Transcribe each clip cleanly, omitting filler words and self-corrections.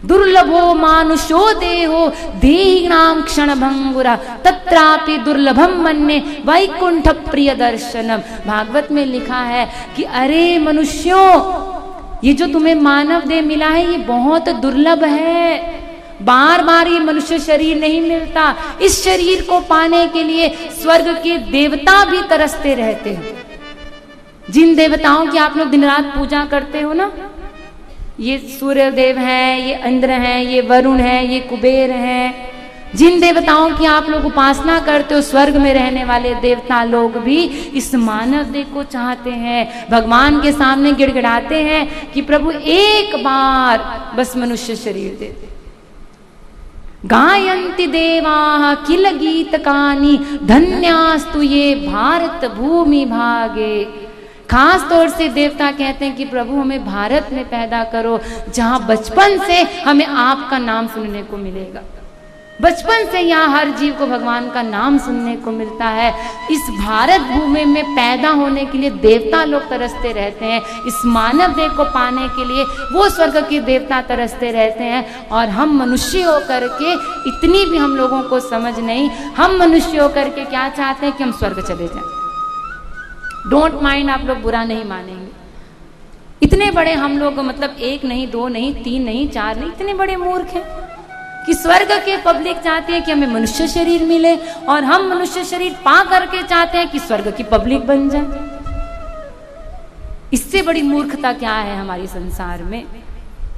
दुर्लभो मानुषो देहो देहिनां क्षण भंगुरा तत्रापि दुर्लभम मन्ये वैकुंठ प्रिय दर्शनम। भागवत में लिखा है कि अरे मनुष्यों, ये जो तुम्हें मानव देह मिला है ये बहुत दुर्लभ है, बार बार ये मनुष्य शरीर नहीं मिलता। इस शरीर को पाने के लिए स्वर्ग के देवता भी तरसते रहते हैं। जिन देवताओं की आप लोग दिन रात पूजा करते हो ना, ये सूर्य देव हैं, ये इंद्र हैं, ये वरुण हैं, ये कुबेर हैं, जिन देवताओं की आप लोग उपासना करते हो, स्वर्ग में रहने वाले देवता लोग भी इस मानव देह को चाहते हैं। भगवान के सामने गिड़गिड़ाते हैं कि प्रभु एक बार बस मनुष्य शरीर दे दे। गायन्ति देवाः किल गीतकानि धन्यास्तु ये भारत भूमि भागे। खास तौर से देवता कहते हैं कि प्रभु हमें भारत में पैदा करो, जहां बचपन से हमें आपका नाम सुनने को मिलेगा। बचपन से यहाँ हर जीव को भगवान का नाम सुनने को मिलता है। इस भारत भूमि में पैदा होने के लिए देवता लोग तरसते रहते हैं। इस मानव देह को पाने के लिए वो स्वर्ग के देवता तरसते रहते हैं। और हम मनुष्य होकर के इतनी भी हम लोगों को समझ नहीं, हम मनुष्य होकर के क्या चाहते हैं कि हम स्वर्ग चले जाएं। डोंट माइंड, आप लोग बुरा नहीं मानेंगे। इतने बड़े हम लोग, मतलब एक नहीं, दो नहीं, तीन नहीं, चार नहीं, इतने बड़े मूर्ख हैं कि स्वर्ग के पब्लिक चाहती है कि हमें मनुष्य शरीर मिले, और हम मनुष्य शरीर पा करके चाहते हैं कि स्वर्ग की पब्लिक बन जाए। इससे बड़ी मूर्खता क्या है हमारी संसार में?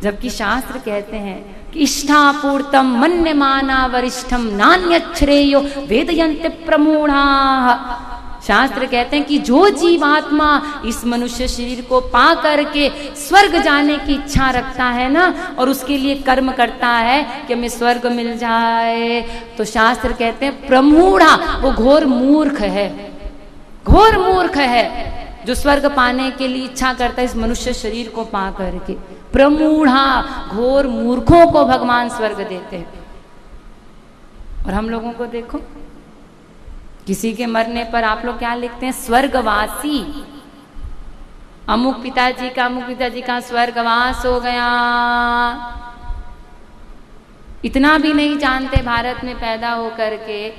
जबकि शास्त्र कहते हैं कि इष्टापूर्तम मन्यमाना वरिष्ठम नान्यच्छ्रेयो वेदयन्ते प्रमूढ़ाः। शास्त्र कहते हैं कि जो जीवात्मा इस मनुष्य शरीर को पा करके स्वर्ग जाने की इच्छा रखता है ना, और उसके लिए कर्म करता है कि हमें स्वर्ग मिल जाए, तो शास्त्र कहते हैं प्रमूढ़ा, वो घोर मूर्ख है। घोर मूर्ख है जो स्वर्ग पाने के लिए इच्छा करता है इस मनुष्य शरीर को पा करके। प्रमूढ़ा, घोर मूर्खों को भगवान स्वर्ग देते हैं। और हम लोगों को देखो, किसी के मरने पर आप लोग क्या लिखते हैं? स्वर्गवासी। अमुक पिताजी का स्वर्गवास हो गया। इतना भी नहीं जानते भारत में पैदा होकर के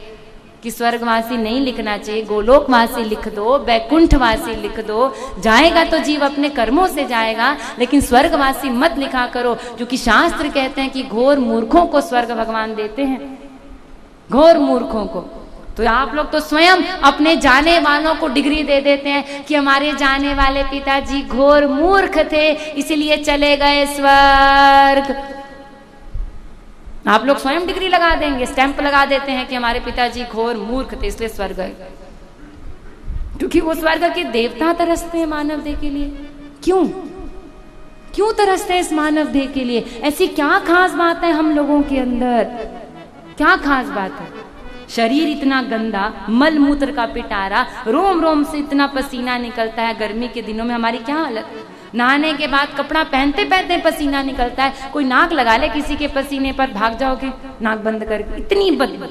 कि स्वर्गवासी नहीं लिखना चाहिए, गोलोकवासी लिख दो, बैकुंठवासी लिख दो। जाएगा तो जीव अपने कर्मों से जाएगा, लेकिन स्वर्गवासी मत लिखा करो, क्योंकि शास्त्र कहते हैं कि घोर मूर्खों को स्वर्ग भगवान देते हैं। घोर मूर्खों को। तो आप लोग तो स्वयं अपने जाने वालों को डिग्री दे देते हैं कि हमारे जाने वाले पिताजी घोर मूर्ख थे, इसलिए चले गए स्वर्ग। आप लोग स्वयं डिग्री लगा देंगे, स्टैंप लगा देते हैं कि हमारे पिताजी घोर मूर्ख थे इसलिए स्वर्ग गए, क्योंकि वो स्वर्ग के देवता तरसते हैं मानव देह के लिए। क्यों तरसते हैं इस मानव देह के लिए? ऐसी क्या खास बात है हम लोगों के अंदर? क्या खास बात है? शरीर इतना गंदा, मल मूत्र का पिटारा, रोम रोम से इतना पसीना निकलता है। गर्मी के दिनों में हमारी क्या हालत, नहाने के बाद कपड़ा पहनते पहनते पसीना निकलता है। कोई नाक लगा ले किसी के पसीने पर, भाग जाओगे नाक बंद करके। इतनी बदबू,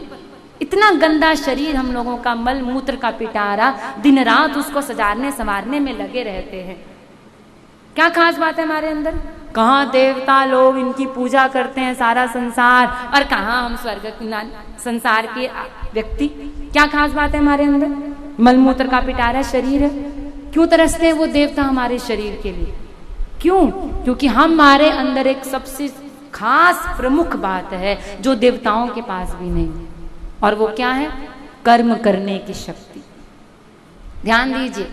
इतना गंदा शरीर हम लोगों का, मल मूत्र का पिटारा, दिन रात उसको सजारने संवारने में लगे रहते हैं। क्या खास बात है हमारे अंदर? कहाँ देवता लोग इनकी पूजा करते हैं सारा संसार, और कहाँ हम स्वर्ग संसार के व्यक्ति। क्या खास बात है हमारे अंदर? मलमूत्र का पिटारा शरीर है। क्यों तरसते हैं वो देवता हमारे शरीर के लिए? क्यों? क्योंकि हमारे अंदर एक सबसे खास प्रमुख बात है जो देवताओं के पास भी नहीं है, और वो क्या है? कर्म करने की शक्ति। ध्यान दीजिए,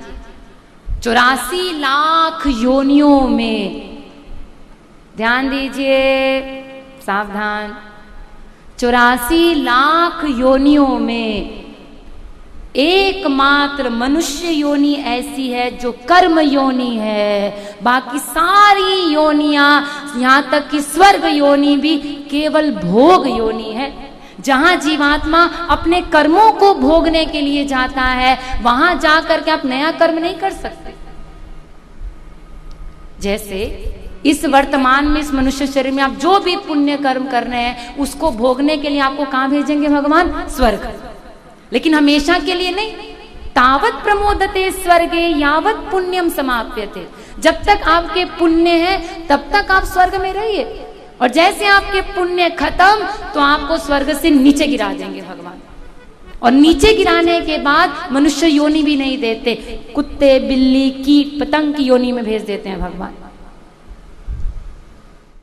84 लाख योनियों में, ध्यान दीजिए, सावधान, 84 लाख योनियों में एकमात्र मनुष्य योनि ऐसी है जो कर्म योनि है। बाकी सारी योनियां, यहाँ तक कि स्वर्ग योनि भी केवल भोग योनि है। जहां जीवात्मा अपने कर्मों को भोगने के लिए जाता है, वहां जाकर के आप नया कर्म नहीं कर सकते। जैसे इस वर्तमान में, इस मनुष्य शरीर में आप जो भी पुण्य कर्म कर रहे हैं, उसको भोगने के लिए आपको कहां भेजेंगे भगवान? स्वर्ग। लेकिन हमेशा के लिए नहीं। तावत प्रमोदते स्वर्गे यावत पुण्यम समाप्यते। जब तक आपके पुण्य है तब तक आप स्वर्ग में रहिए, और जैसे आपके पुण्य खत्म तो आपको स्वर्ग से नीचे गिरा देंगे भगवान। और नीचे गिराने के बाद मनुष्य योनि भी नहीं देते, कुत्ते बिल्ली कीट पतंग की योनि में भेज देते हैं भगवान।